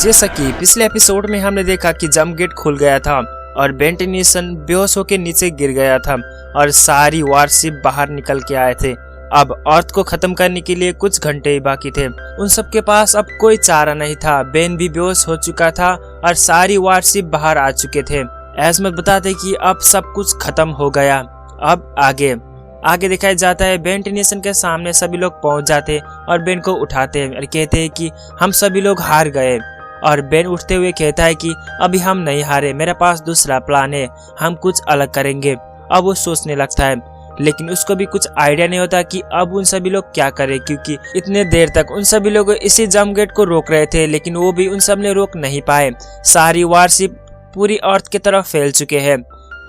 जैसा कि पिछले एपिसोड में हमने देखा कि जंप गेट खुल गया था और बेन टेनिसन बेहोश होकर नीचे गिर गया था और सारी वारशिप बाहर निकल के आए थे। अब अर्थ को खत्म करने के लिए कुछ घंटे ही बाकी थे। उन सब के पास अब कोई चारा नहीं था। बेन भी बेहोश हो चुका था और सारी वारशिप बाहर आ चुके थे। एज़मत बताते कि अब सब कुछ खत्म हो गया। अब आगे दिखाया जाता है बेन टेनिसन के सामने सभी लोग पहुंच जाते और बेन को उठाते हैं और कहते हैं कि हम सभी लोग हार गए। और बेन उठते हुए कहता है कि अभी हम नहीं हारे, मेरे पास दूसरा प्लान है, हम कुछ अलग करेंगे। अब वो सोचने लगता है, लेकिन उसको भी कुछ आइडिया नहीं होता कि अब उन सभी लोग क्या करें, क्योंकि इतने देर तक उन सभी लोग इसी जंप गेट को रोक रहे थे, लेकिन वो भी उन सब ने रोक नहीं पाए। सारी वारशिप पूरी अर्थ की तरफ फैल चुके हैं।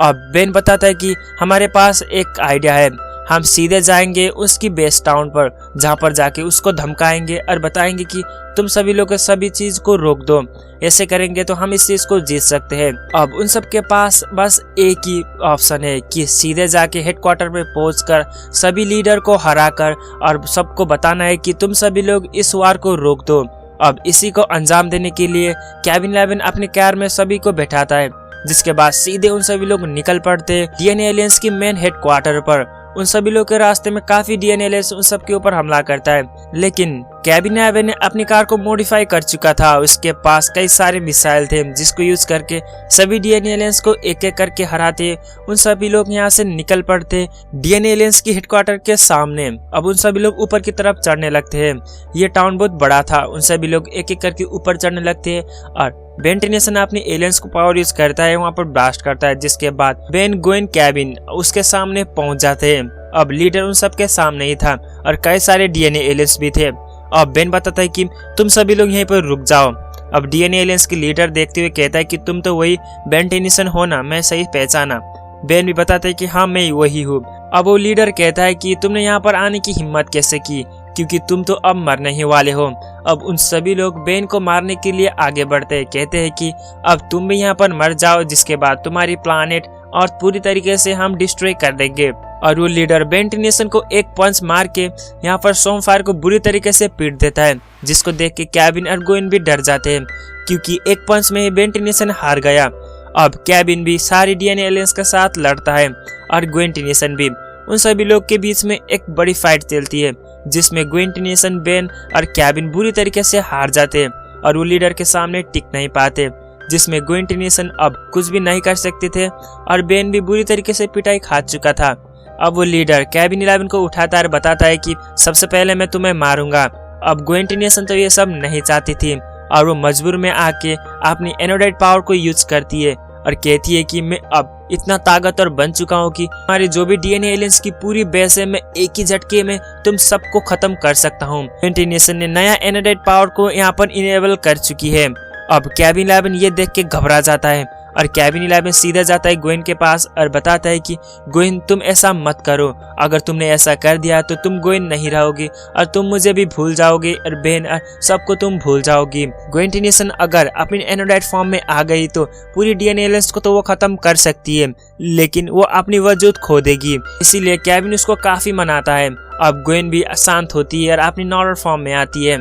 अब बेन बताता है कि हमारे पास एक आइडिया है, हम सीधे जाएंगे उसकी बेस टाउन पर, जहाँ पर जाके उसको धमकाएंगे और बताएंगे कि तुम सभी लोग सभी चीज को रोक दो। ऐसे करेंगे तो हम इस चीज को जीत सकते हैं। अब उन सब के पास बस एक ही ऑप्शन है कि सीधे जाके हेडक्वार्टर पे पहुंचकर सभी लीडर को हराकर और सबको बताना है कि तुम सभी लोग इस वार को रोक दो। अब इसी को अंजाम देने के लिए केविन 11 अपने कार में सभी को बैठाता है, जिसके बाद सीधे उन सभी लोग निकल पड़ते डीएनए एलियंस की मेन हेडक्वार्टर पर। उन सभी लोग के रास्ते में काफी डीएनए एलियंस उन सब के ऊपर हमला करता है, लेकिन केविन 11 ने अपनी कार को मॉडिफाई कर चुका था। उसके पास कई सारे मिसाइल थे जिसको यूज करके सभी डीएनए एलियंस को एक एक करके हराते। उन सभी लोग यहाँ से निकल पड़ते डीएनए एलियंस की हेडक्वार्टर के सामने। अब उन सभी लोग ऊपर की तरफ चढ़ने लगते हैं। ये टाउन बहुत बड़ा था। उन सभी लोग एक एक करके ऊपर चढ़ने लगते हैं और बेन टेनिसन अपनी एलियंस को पावर यूज करता है, वहाँ पर ब्लास्ट करता है, जिसके बाद बेन गोइन केविन उसके सामने पहुंच जाते हैं। अब लीडर उन सब के सामने ही था और कई सारे डीएनए एलियंस भी थे। अब बेन बताता है कि तुम सभी लोग यहीं पर रुक जाओ। अब डीएनए एलियंस की लीडर देखते हुए कहता है कि तुम तो वही बेन टेनिसन हो ना, मैं सही पहचाना। बेन भी बताता है कि हाँ मैं वही हूँ। अब वो लीडर कहता है कि तुमने यहाँ पर आने की हिम्मत कैसे की, क्योंकि तुम तो अब मरने ही वाले हो। अब उन सभी लोग बेन को मारने के लिए आगे बढ़ते हैं, कहते हैं कि अब तुम भी यहाँ पर मर जाओ, जिसके बाद तुम्हारी प्लानेट अर्थ पूरी तरीके से हम डिस्ट्रॉय कर देंगे। और वो लीडर बेन टेनिसन को एक पंच मार के यहाँ पर सोमफायर को बुरी तरीके से पीट देता है, जिसको देख के केविन और गोइन भी डर जाते हैं, क्योंकि एक पंच में ही बेन टेनिसन हार गया। अब केविन भी सारी डीएनए एलियंस के साथ लड़ता है और गोइन टेनिसन भी। उन सभी लोग के बीच में एक बड़ी फाइट चलती है, जिसमें गोइन टेनिसन, बेन और केविन बुरी तरीके से हार जाते हैं और वो लीडर के सामने टिक नहीं पाते, जिसमें गोइन टेनिसन अब कुछ भी नहीं कर सकते थे और बेन भी बुरी तरीके से पिटाई खा चुका था। अब वो लीडर केविन 11 को उठाता और बताता है कि सबसे पहले मैं तुम्हें मारूंगा। अब गोइन टेनिसन तो ये सब नहीं चाहती थी और वो मजबूर में आके अपनी एनोडाइट पावर को यूज करती है और कहती है कि मैं अब इतना ताकतवर बन चुका हूँ कि हमारे जो भी डीएनए एलियंस की पूरी बेस है, मैं एक ही झटके में तुम सबको खत्म कर सकता हूँ। गोइन टेनिसन ने नया एनोडाइट पावर को यहाँ पर इनेबल कर चुकी है। अब केविन 11 ये देख के घबरा जाता है और केविन 11 सीधा जाता है गोइन के पास और बताता है कि गोइन तुम ऐसा मत करो, अगर तुमने ऐसा कर दिया तो तुम गोइन नहीं रहोगे और तुम मुझे भी भूल जाओगे और बेन और सबको तुम भूल जाओगी। गोइन टेनिसन अगर अपनी एनोडाइट फॉर्म में आ गई तो पूरी डीएनए एलियंस को तो वो खत्म कर सकती है, लेकिन वो अपनी वजूद खो देगी। इसीलिए केविन उसको काफी मनाता है। अब गोइन भी शांत होती है और अपनी नॉर्मल फॉर्म में आती है।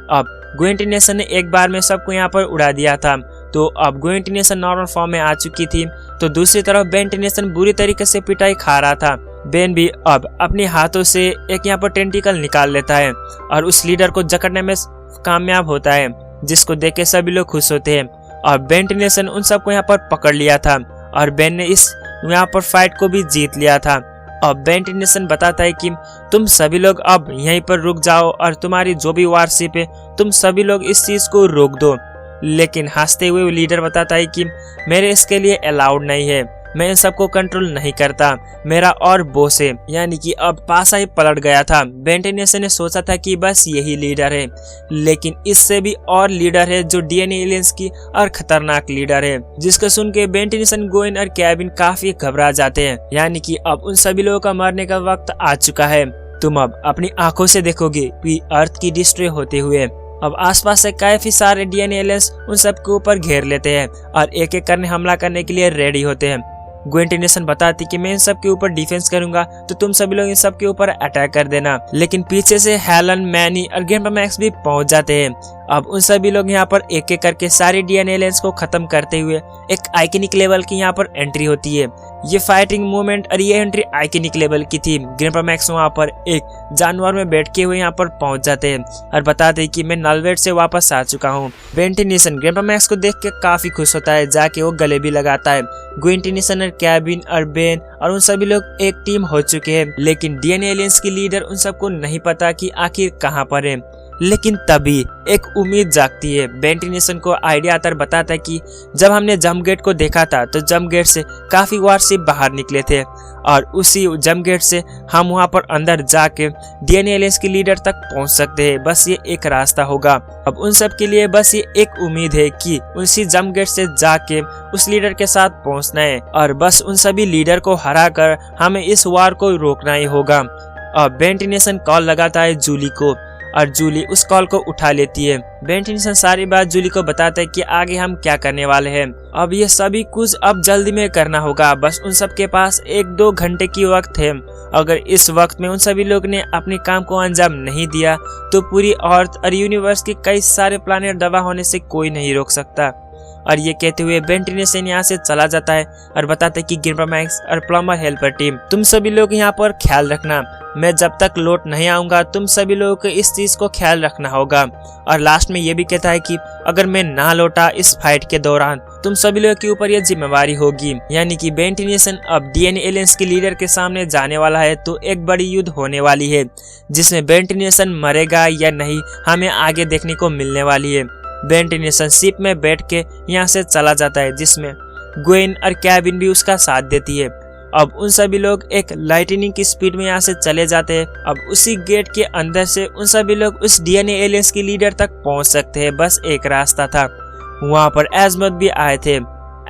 अब गोइन टेनिसन ने एक बार में सबको यहाँ पर उड़ा दिया था, तो अब गोइन टेनिसन नॉर्मल फॉर्म में आ चुकी थी। तो दूसरी तरफ बेन टेनिसन बुरी तरीके से पिटाई खा रहा था। बेन भी अब अपने हाथों से एक यहाँ पर टेंटिकल निकाल लेता है और उस लीडर को जकड़ने में कामयाब होता है, जिसको देख के सभी लोग खुश होते हैं। और बेन टेनिसन उन सबको यहाँ पर पकड़ लिया था और बेन ने इस यहाँ पर फाइट को भी जीत लिया था। अब बेन टेनिसन बताता है कि तुम सभी लोग अब यहीं पर रुक जाओ और तुम्हारी जो भी वारशिप है तुम सभी लोग इस चीज को रोक दो। लेकिन हंसते हुए लीडर बताता है कि मेरे इसके लिए अलाउड नहीं है, मैं इन सबको कंट्रोल नहीं करता, मेरा और बॉस है। यानी कि अब पासा ही पलट गया था। बेन टेनिसन ने सोचा था कि बस यही लीडर है, लेकिन इससे भी और लीडर है जो डीएनए एलियंस की और खतरनाक लीडर है, जिसको सुन के बेन टेनिसन, गोइन और केविन काफी घबरा जाते हैं। यानी कि अब उन सभी लोगों का मरने का वक्त आ चुका है। तुम अब अपनी आंखों से देखोगे कि अर्थ की डिस्ट्रॉय होते हुए। अब आसपास से काफी सारे डीएनए एलियंस उन सबके ऊपर घेर लेते हैं और एक एक करने हमला करने के लिए रेडी होते हैं। गोइन टेनिसन बताती कि मैं इन सब के ऊपर डिफेंस करूंगा, तो तुम सभी लोग इन सब के ऊपर अटैक कर देना। लेकिन पीछे से हेलन, मैनी और ग्रैंडपा मैक्स भी पहुंच जाते हैं अब उन सभी लोग यहाँ पर एक एक करके सारे डीएनए एलियंस को खत्म करते हुए एक आइकनिक लेवल की यहाँ पर एंट्री होती है। ये फाइटिंग मूवमेंट और ये एंट्री आइकनिक लेवल की थी। ग्रैंडपा मैक्स वहाँ पर एक जानवर में बैठ के हुए यहाँ पर पहुंच जाते हैं और बताते हैं कि मैं नलवेट से वापस आ चुका हूँ। बेंटिनेशन ग्रैंडपा मैक्स को देख के काफी खुश होता है, जाके वो गले भी लगाता है। ग्वेंटिनेशन और कैबिन और बेन और उन सभी लोग एक टीम हो चुके हैं, लेकिन डीएनए एलियंस की लीडर उन सबको नहीं पता कि आखिर कहाँ पर है। लेकिन तभी एक उम्मीद जागती है। बेंटिनेशन को आइडिया आता बताता है कि जब हमने जंप गेट को देखा था तो जंप गेट से काफी वारशिप बाहर निकले थे और उसी जंप गेट से हम वहां पर अंदर जाके डीएनए एलियंस की लीडर तक पहुंच सकते हैं। बस ये एक रास्ता होगा। अब उन सब के लिए बस ये एक उम्मीद है कि उसी जंप गेट से जाके उस लीडर के साथ पहुंचना है और बस उन सभी लीडर को हरा कर हमें इस वार को रोकना ही होगा। अब बेंटिनेशन कॉल लगाता है जूली को और जूली उस कॉल को उठा लेती है। बेंटिनेशन सारी बात जूली को बताता है कि आगे हम क्या करने वाले हैं। अब ये सभी कुछ अब जल्दी में करना होगा। बस उन सब के पास 1-2 घंटे की वक्त है। अगर इस वक्त में उन सभी लोग ने अपने काम को अंजाम नहीं दिया तो पूरी अर्थ और यूनिवर्स के कई सारे प्लैनेट तबाह होने से कोई नहीं रोक सकता। और ये कहते हुए बेंटिनेशन यहाँ से चला जाता है और बताता है कि ग्रैंडपा मैक्स और प्लम्बर हेल्पर टीम, तुम सभी लोग यहाँ पर ख्याल रखना। मैं जब तक लौट नहीं आऊंगा तुम सभी लोगों को इस चीज को ख्याल रखना होगा। और लास्ट में ये भी कहता है कि अगर मैं ना लौटा इस फाइट के दौरान तुम सभी लोगों के ऊपर यह जिम्मेवारी होगी। यानी कि बेंटिनेशन अब डीएनए एलियंस के लीडर के सामने जाने वाला है, तो एक बड़ी युद्ध होने वाली है जिसमें बेंटिनेशन मरेगा या नहीं हमें आगे देखने को मिलने वाली है। बेंटिनेशन शिप में बैठ के यहाँ से चला जाता है, जिसमें ग्वेन और कैबिन भी उसका साथ देती है। अब उन सभी लोग एक लाइटनिंग की स्पीड में यहाँ से चले जाते हैं। अब उसी गेट के अंदर से उन सभी लोग उस डीएनए एलियंस की लीडर तक पहुंच सकते हैं। बस एक रास्ता था। वहाँ पर एजमत भी आए थे।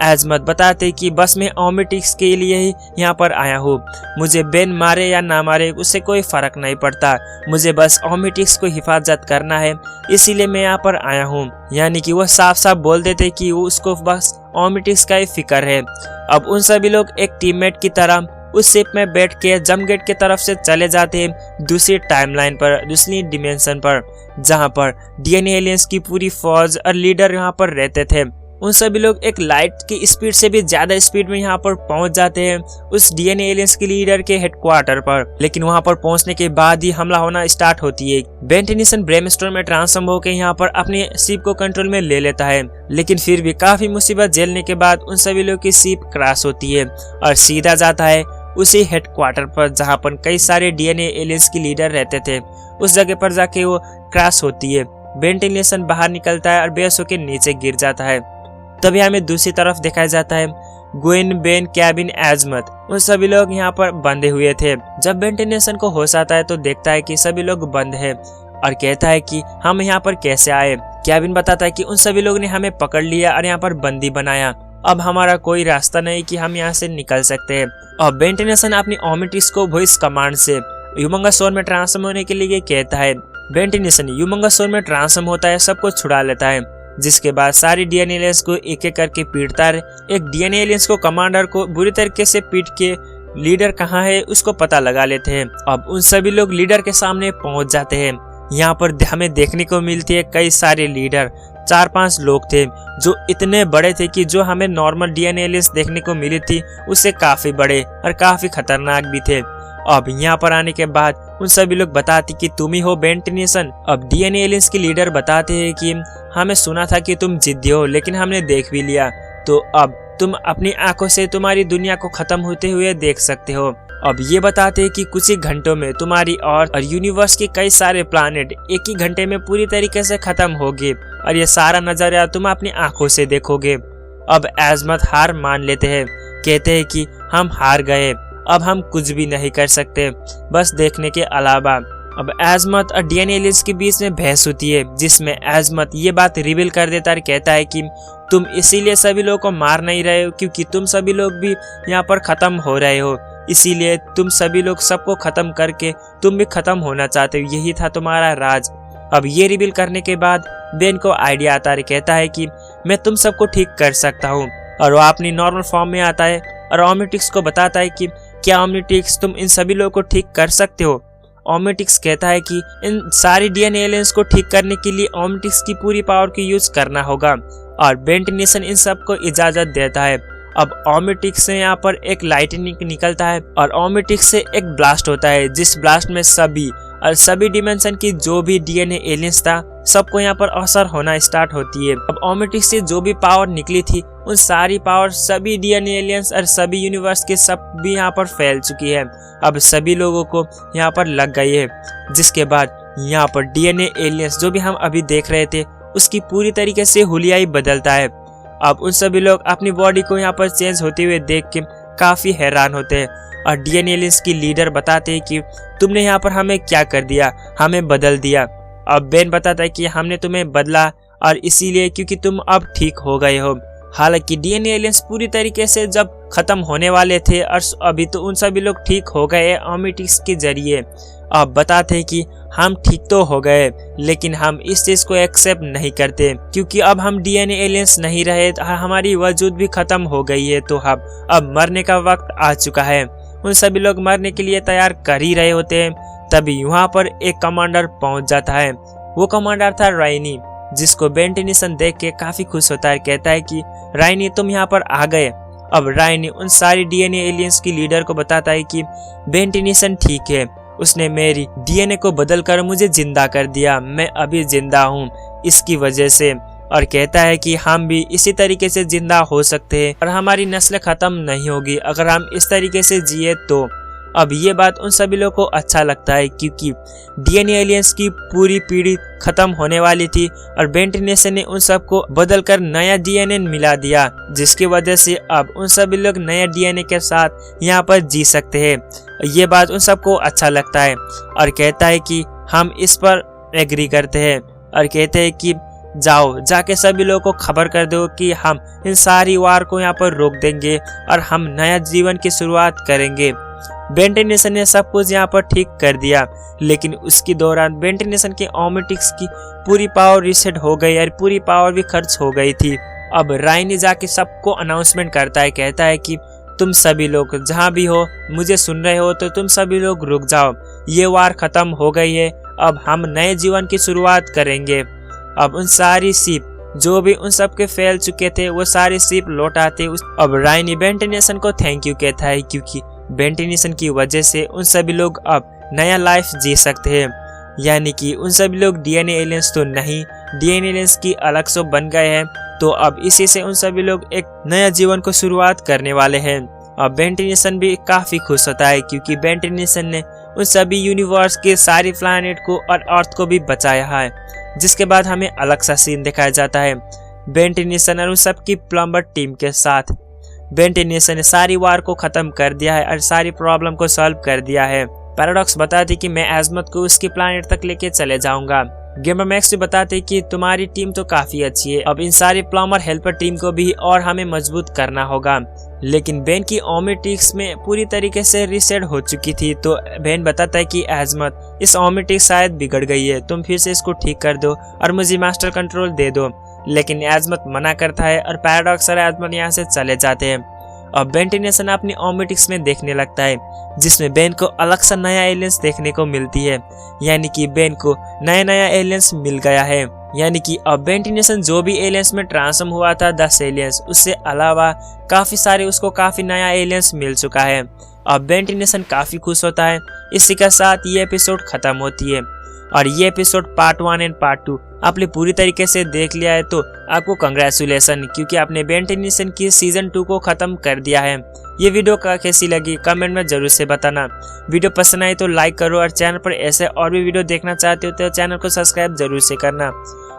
एजमत बताते कि बस मैं ओमेटिक्स के लिए ही यहाँ पर आया हूँ। मुझे बेन मारे या ना मारे उससे कोई फर्क नहीं पड़ता, मुझे बस ओमेटिक्स को हिफाजत करना है, इसीलिए मैं यहाँ पर आया हूँ। यानी कि वो साफ साफ बोल देते कि वो उसको बस ओमेटिक्स का ही फिक्र है। अब उन सभी लोग एक टीममेट की तरह उस शिप में बैठ के जंप गेट की तरफ से चले जाते हैं दूसरी टाइमलाइन पर, दूसरी डिमेंशन पर, जहाँ पर डीएनए एलियंस की पूरी फौज और लीडर यहाँ पर रहते थे। उन सभी लोग एक लाइट की स्पीड से भी ज्यादा स्पीड में यहाँ पर पहुंच जाते हैं उस डीएनए एलियंस के लीडर के हेडक्वार्टर पर। लेकिन वहाँ पर पहुंचने के बाद ही हमला होना स्टार्ट होती है। बेंटिनेशन ब्रेमस्टॉर्म में ट्रांसफॉर्म होकर यहाँ पर अपने शिप को कंट्रोल में ले लेता है, लेकिन फिर भी काफी मुसीबत झेलने के बाद उन सभी लोग की शिप क्रैश होती है और सीधा जाता है उसी हेडक्वार्टर पर जहाँ पर कई सारे डीएनए एलियंस की लीडर रहते थे। उस जगह पर जाके वो क्रैश होती है। बेंटिनेशन बाहर निकलता है और बेहोश होकर नीचे गिर जाता है। तभी हमें दूसरी तरफ दिखाया जाता है ग्वेन, बेन, कैबिन, एजमत, उन सभी लोग यहाँ पर बंधे हुए थे। जब बेंटिनेशन को होश आता है तो देखता है कि सभी लोग बंद है और कहता है कि हम यहाँ पर कैसे आए। कैबिन बताता है कि उन सभी लोग ने हमें पकड़ लिया और यहाँ पर बंदी बनाया, अब हमारा कोई रास्ता नहीं कि हम यहाँ से निकल सकते हैं। अब बेंटिनेशन अपनी ओमेटिक्स को वॉइस कमांड से ह्यूमंगसॉर में ट्रांसफॉर्म होने के लिए कहता है। बेंटिनेशन ह्यूमंगसॉर में ट्रांसफॉर्म होता है, सबको छुड़ा लेता है, जिसके बाद सारे डीएनए एलियंस को एक एक करके पीटता है। एक डीएनए एलियंस को कमांडर को बुरी तरीके से पीट के लीडर कहाँ है उसको पता लगा लेते हैं। अब उन सभी लोग लीडर के सामने पहुंच जाते हैं। यहाँ पर हमें देखने को मिलती है कई सारे लीडर, 4-5 लोग थे जो इतने बड़े थे कि जो हमें नॉर्मल डीएनए एलियंस देखने को मिली थी उससे काफी बड़े और काफी खतरनाक भी थे। अब यहाँ पर आने के बाद उन सभी लोग बताते कि तुम ही हो बेंटिनेशन। अब डीएनए एलियंस के लीडर बताते हैं कि हमें सुना था कि तुम जिद्दी हो, लेकिन हमने देख भी लिया, तो अब तुम अपनी आंखों से तुम्हारी दुनिया को खत्म होते हुए देख सकते हो। अब ये बताते हैं कि कुछ ही घंटों में तुम्हारी और यूनिवर्स के कई सारे प्लैनेट एक ही घंटे में पूरी तरीके से खत्म होंगे और ये सारा नजारा तुम अपनी आंखों से देखोगे। अब एजमत हार मान लेते हैं, कहते हैं कि हम हार गए, अब हम कुछ भी नहीं कर सकते बस देखने के अलावा। अब एजमत और डीएनए एलियंस के बीच में बहस होती है, जिसमें एजमत ये बात रिवील कर देता है, कहता है कि तुम इसीलिए सभी लोगों को मार नहीं रहे हो क्योंकि तुम सभी लोग भी यहाँ पर खत्म हो रहे हो, इसीलिए तुम सभी लोग सबको खत्म करके तुम भी खत्म होना चाहते हो, यही था तुम्हारा राज। अब ये रिवील करने के बाद बेन को आइडिया आता है, कहता है कि मैं तुम सबको ठीक कर सकता हूँ, और वो अपनी नॉर्मल फॉर्म में आता है और ओमेटिक्स को बताता है कि क्या ओमेटिक्स तुम इन सभी लोगों को ठीक कर सकते हो। ओमेटिक्स कहता है कि इन सारी डीएनए एलियंस को ठीक करने के लिए ओमेटिक्स की पूरी पावर की यूज करना होगा और बेंट नीसन इन सब को इजाजत देता है। अब ओमेटिक्स से यहाँ पर एक लाइटनिंग निकलता है और ओमेटिक्स से एक ब्लास्ट होता है, जिस ब्लास्ट में सभी डिमेंशन की जो भी डीएनए एलियंस था सबको यहाँ पर असर होना स्टार्ट होती है। अब ओमेटिक्स से जो भी पावर निकली थी उन सारी पावर सभी डीएनए एलियंस और सभी यूनिवर्स के सब भी यहाँ पर फैल चुकी है। अब सभी लोगों को यहाँ पर लग गई है, जिसके बाद यहाँ पर डीएनए एलियंस जो भी हम अभी देख रहे थे उसकी पूरी तरीके से हुलिया ही बदलता है। अब उन सभी लोग अपनी बॉडी को यहाँ पर चेंज होते हुए देख के काफी हैरान होते हैं और डीएनए एलियंस की लीडर बताते हैं कि तुमने यहाँ पर हमें क्या कर दिया, हमें बदल दिया। अब बेन बताता है कि हमने तुम्हें बदला और इसीलिए क्योंकि तुम अब ठीक हो गए हो। हालांकि डीएनए एलियंस पूरी तरीके से जब खत्म होने वाले थे और अभी तो उन सभी लोग ठीक हो गए ओमेटिक्स के जरिए। अब बताते हैं कि हम ठीक तो हो गए लेकिन हम इस चीज को एक्सेप्ट नहीं करते क्योंकि अब हम डीएनए एलियंस नहीं रहे, हमारी वजूद भी खत्म हो गई है, तो अब मरने का वक्त आ चुका है। उन सभी लोग मरने के लिए तैयार कर ही रहे होते हैं, तभी वहाँ पर एक कमांडर पहुंच जाता है। वो कमांडर था राइनी, जिसको बेंट नीसन देख के काफी खुश होता है। कहता है कि राइनी तुम यहाँ पर आ गए। अब राइनी उन सारी डीएनए एलियंस की लीडर को बताता है कि बेंट नीसन ठीक है, उसने मेरी डीएनए को बदल कर मुझे जिंदा कर दिया, मैं अभी जिंदा हूँ इसकी वजह से। और कहता है कि हम भी इसी तरीके से जिंदा हो सकते हैं और हमारी नस्ल खत्म नहीं होगी अगर हम इस तरीके से जिए तो। अब ये बात उन सभी लोगों को अच्छा लगता है क्योंकि डीएनए एलियंस की पूरी पीढ़ी खत्म होने वाली थी और बेंट नीसन ने उन सबको बदल कर नया डीएनए मिला दिया, जिसकी वजह से अब उन सभी लोग नया डीएनए के साथ यहाँ पर जी सकते हैं। ये बात उन सबको अच्छा लगता है और कहता है कि हम इस पर एग्री करते हैं और कहते हैं कि जाओ जाके सभी लोगों को खबर कर दो कि हम इन सारी वार को यहाँ पर रोक देंगे और हम नया जीवन की शुरुआत करेंगे। बेंट नीसन ने सब कुछ यहाँ पर ठीक कर दिया, लेकिन उसके दौरान बेंट नीसन के ओमेटिक्स की पूरी पावर रीसेट हो गई और पूरी पावर भी खर्च हो गई थी। अब राइनी जाके सबको अनाउंसमेंट करता है, कहता है कि तुम सभी लोग जहाँ भी हो मुझे सुन रहे हो तो तुम सभी लोग रुक जाओ, ये वार खत्म हो गई है, अब हम नए जीवन की शुरुआत करेंगे। अब उन सारी शिप जो भी उन सब के फैल चुके थे वो सारी शिप लौट आते। अब राइनी बेंट नीसन को थैंक यू कहता है क्योंकि बेंट नीसन की वजह से उन सभी लोग अब नया लाइफ जी सकते हैं, यानी कि उन सभी लोग डीएनए एलियंस तो नहीं, डीएनए एलियंस की अलग से बन गए हैं, तो अब इसी से उन सभी लोग एक नया जीवन को शुरुआत करने वाले हैं। अब बेंट नीसन भी काफी खुश होता है क्योंकि बेंट नीसन ने उन सभी यूनिवर्स के सारी प्लैनेट को और अर्थ को भी बचाया है। जिसके बाद हमें अलग सा सीन दिखाया जाता है बेंट नीसन और उन सबकी प्लम्बर टीम के साथ। बेंट नीसन ने सारी वार को खत्म कर दिया है और सारी प्रॉब्लम को सॉल्व कर दिया है। पैराडॉक्स बताती कि मैं एजमत को उसके प्लैनेट तक लेके चले जाऊंगा। गेमर मैक्स भी बताते कि तुम्हारी टीम तो काफी अच्छी है, अब इन सारी प्लम्बर हेल्पर टीम को भी और हमें मजबूत करना होगा। लेकिन बेन की ओमेटिक्स में पूरी तरीके से रीसेट हो चुकी थी, तो बेन बताता है कि एजमत इस ओमेटिक्स शायद बिगड़ गई है, तुम फिर से इसको ठीक कर दो और मुझे मास्टर कंट्रोल दे दो। लेकिन एजमत मना करता है और पैराडॉक्स और एजमत यहाँ से चले जाते हैं। अब बेंट नीसन अपनी ओमेटिक्स में देखने लगता है जिसमें बेन को अलग सा नया एलियंस देखने को मिलती है, यानी कि बेन को नया एलियंस मिल गया है। यानी कि अब बेंट नीसन जो भी एलियंस में ट्रांसफॉर्म हुआ था 10 एलियंस, उससे अलावा काफी सारे उसको काफी नया एलियंस मिल चुका है। अब बेंट नीसन काफी खुश होता है। इसी के साथ ये एपिसोड खत्म होती है और ये एपिसोड पार्ट 1 एंड पार्ट 2 आपने पूरी तरीके से देख लिया है तो आपको कंग्रेचुलेसन, क्योंकि आपने बेंट नीसन की सीजन 2 को खत्म कर दिया है। ये वीडियो कैसी लगी कमेंट में जरूर से बताना। वीडियो पसंद आई तो लाइक करो और चैनल पर ऐसे और भी वीडियो देखना चाहते हो तो चैनल को सब्सक्राइब जरूर से करना।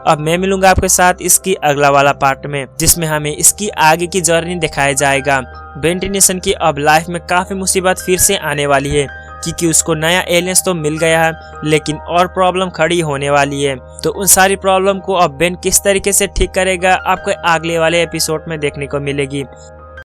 अब मैं मिलूंगा आपके साथ इसकी अगला वाला पार्ट में, जिसमें हमें इसकी आगे की जर्नी दिखाया जाएगा। बेंट नीसन की अब लाइफ में काफी मुसीबत फिर से आने वाली है, क्योंकि उसको नया एलियंस तो मिल गया है लेकिन और प्रॉब्लम खड़ी होने वाली है। तो उन सारी प्रॉब्लम को अब बेन किस तरीके से ठीक करेगा आपको अगले वाले एपिसोड में देखने को मिलेगी।